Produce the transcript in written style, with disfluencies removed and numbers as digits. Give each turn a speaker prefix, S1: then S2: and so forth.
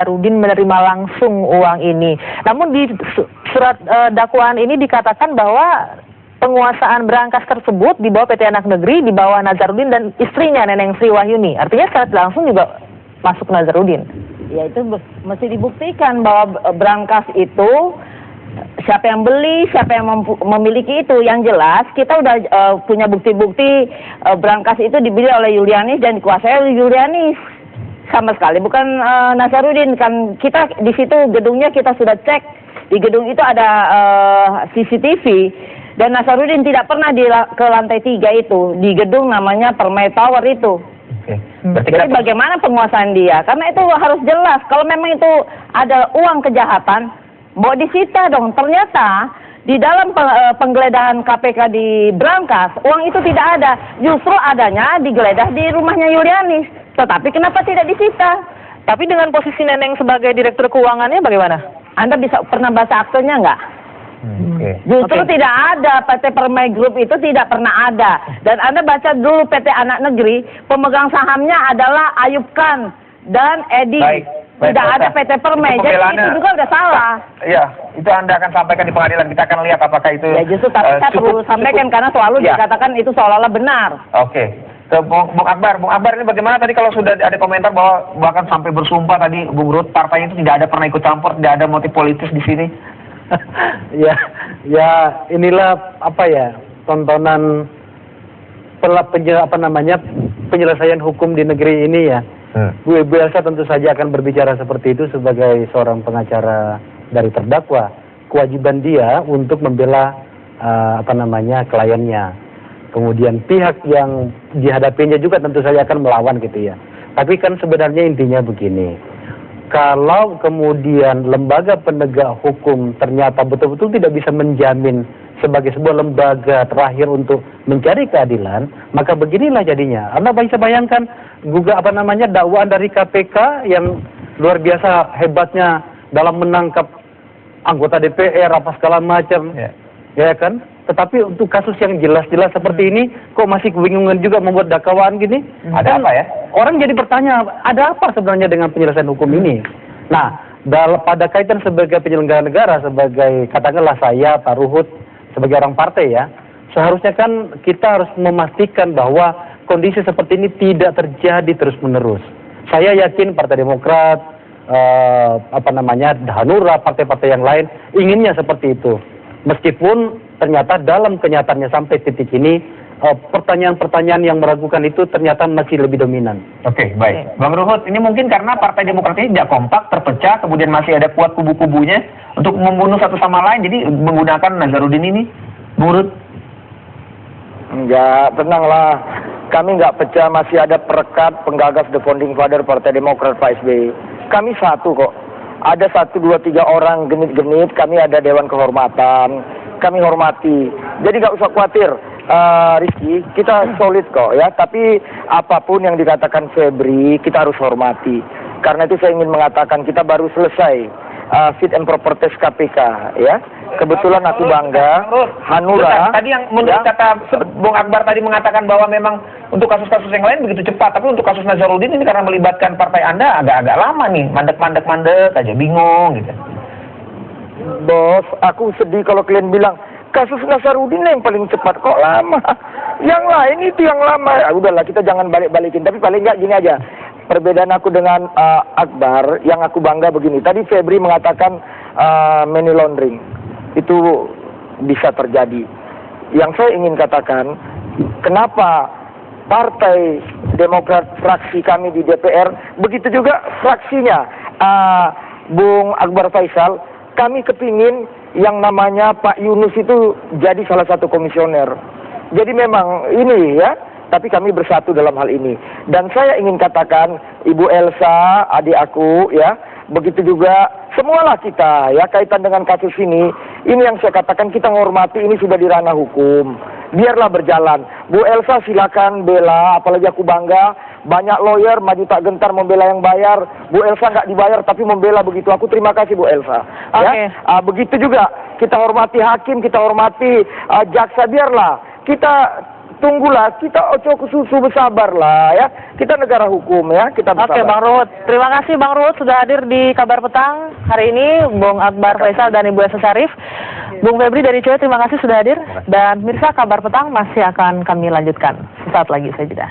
S1: Rudin menerima langsung uang ini. Namun di surat dakwaan ini dikatakan bahwa penguasaan berangkas tersebut di bawah PT Anak Negeri, di bawah Nazarudin dan istrinya Neneng Sri Wahyuni. Artinya secara langsung juga masuk Nazarudin.
S2: Ya itu mesti dibuktikan bahwa berangkas itu siapa yang beli, siapa yang memiliki itu. Yang jelas kita udah punya bukti-bukti berangkas itu dibeli oleh Yulianis dan dikuasai oleh Yulianis. Sama sekali bukan Nazarudin. Kan kita di situ gedungnya kita sudah cek, di gedung itu ada CCTV dan Nazarudin tidak pernah ke lantai 3 itu, di gedung namanya Permai Tower itu. Jadi bagaimana penguasaan dia? Karena itu harus jelas. Kalau memang itu ada uang kejahatan, mau disita dong. Ternyata di dalam penggeledahan KPK di Brankas, uang itu tidak ada. Justru adanya digeledah di rumahnya Yulianis. Tetapi kenapa tidak disita?
S1: Tapi dengan posisi Neneng sebagai direktur keuangannya bagaimana?
S2: Anda pernah baca aktenya nggak? Justru tidak ada. PT Permai Group itu tidak pernah ada. Dan Anda baca dulu PT Anak Negeri, pemegang sahamnya adalah Ayub Khan dan Edi. Tidak ada PT Permai. Jadi itu juga udah salah.
S3: Iya, itu Anda akan sampaikan di pengadilan. Kita akan lihat apakah itu.
S2: Ya justru tapi saya perlu sampaikan karena selalu dikatakan itu seolah-olah benar.
S3: Oke. Bung Akbar ini bagaimana tadi kalau sudah ada komentar bahwa bahkan sampai bersumpah tadi Bung Ruth partainya itu tidak ada pernah ikut campur, tidak ada motif politis di sini.
S4: ya inilah tontonan penyelesaian hukum di negeri ini ya. Bu Elsa tentu saja akan berbicara seperti itu sebagai seorang pengacara dari terdakwa. Kewajiban dia untuk membela kliennya. Kemudian pihak yang dihadapinya juga tentu saja akan melawan gitu ya. Tapi kan sebenarnya intinya begini. Kalau kemudian lembaga penegak hukum ternyata betul-betul tidak bisa menjamin sebagai sebuah lembaga terakhir untuk mencari keadilan, maka beginilah jadinya. Anda bisa bayangkan dakwaan dari KPK yang luar biasa hebatnya dalam menangkap anggota DPR apa segala macam, ya kan? Tetapi untuk kasus yang jelas-jelas seperti ini, kok masih kebingungan juga membuat dakwaan gini?
S3: Ada apa ya?
S4: Orang jadi bertanya, ada apa sebenarnya dengan penyelesaian hukum ini? Nah, pada kaitan sebagai penyelenggara negara, sebagai katakanlah saya, Pak Ruhut, sebagai orang partai ya, seharusnya kan kita harus memastikan bahwa kondisi seperti ini tidak terjadi terus-menerus. Saya yakin Partai Demokrat, Hanura, partai-partai yang lain inginnya seperti itu. Meskipun ternyata dalam kenyataannya sampai titik ini pertanyaan-pertanyaan yang meragukan itu ternyata masih lebih dominan.
S3: Oke, baik. Bang Ruhut, ini mungkin karena Partai Demokrat ini tidak kompak, terpecah, kemudian masih ada kuat kubu-kubunya untuk membunuh satu sama lain, jadi menggunakan Nazarudin ini, Bang Ruhut?
S5: Enggak, tenanglah. Kami nggak pecah, masih ada perekat penggagas The Founding Father Partai Demokrat Pak SBY. Kami satu kok. Ada 1, 2, 3 orang genit-genit, kami ada Dewan Kehormatan, kami hormati. Jadi nggak usah khawatir, Rizky, kita solid kok ya. Tapi apapun yang dikatakan Febri, kita harus hormati. Karena itu saya ingin mengatakan kita baru selesai fit and proper test KPK ya. Kebetulan aku bangga, Hanura.
S3: Tadi yang menurut kata Bung Akbar tadi mengatakan bahwa memang untuk kasus-kasus yang lain begitu cepat, tapi untuk kasus Nazarudin ini karena melibatkan partai Anda agak-agak lama nih, mandek aja, bingung gitu.
S5: Bos, aku sedih kalau kalian bilang kasus Nazarudin yang paling cepat, kok lama. Yang lain itu yang lama. Udahlah, kita jangan balik-balikin, tapi paling nggak gini aja. Perbedaan aku dengan Akbar, yang aku bangga begini. Tadi Febri mengatakan money laundering. Itu bisa terjadi. Yang saya ingin katakan, kenapa Partai Demokrat fraksi kami di DPR, begitu juga fraksinya Bung Akbar Faisal, kami kepingin yang namanya Pak Yunus itu jadi salah satu komisioner. Jadi memang ini ya, tapi kami bersatu dalam hal ini. Dan saya ingin katakan, Ibu Elsa, adik aku ya, begitu juga semualah kita ya kaitan dengan kasus ini yang saya katakan kita menghormati, ini sudah di ranah hukum. Biarlah berjalan. Bu Elsa silakan bela, apalagi aku bangga banyak lawyer maju tak gentar membela yang bayar. Bu Elsa nggak dibayar tapi membela begitu. Aku terima kasih Bu Elsa. Ya, begitu juga kita hormati hakim, kita hormati jaksa. Biarlah kita tunggulah, kita ojo susu bersabar lah ya. Kita negara hukum ya, kita bersabar.
S1: Oke, Bang Ruhut. Terima kasih Bang Ruhut sudah hadir di Kabar Petang hari ini, Bung Akbar Faisal dan Ibu Elsa Syarif. Bung Febri dari COE, terima kasih sudah hadir. Dan pemirsa, Kabar Petang masih akan kami lanjutkan sesaat lagi, saya jeda.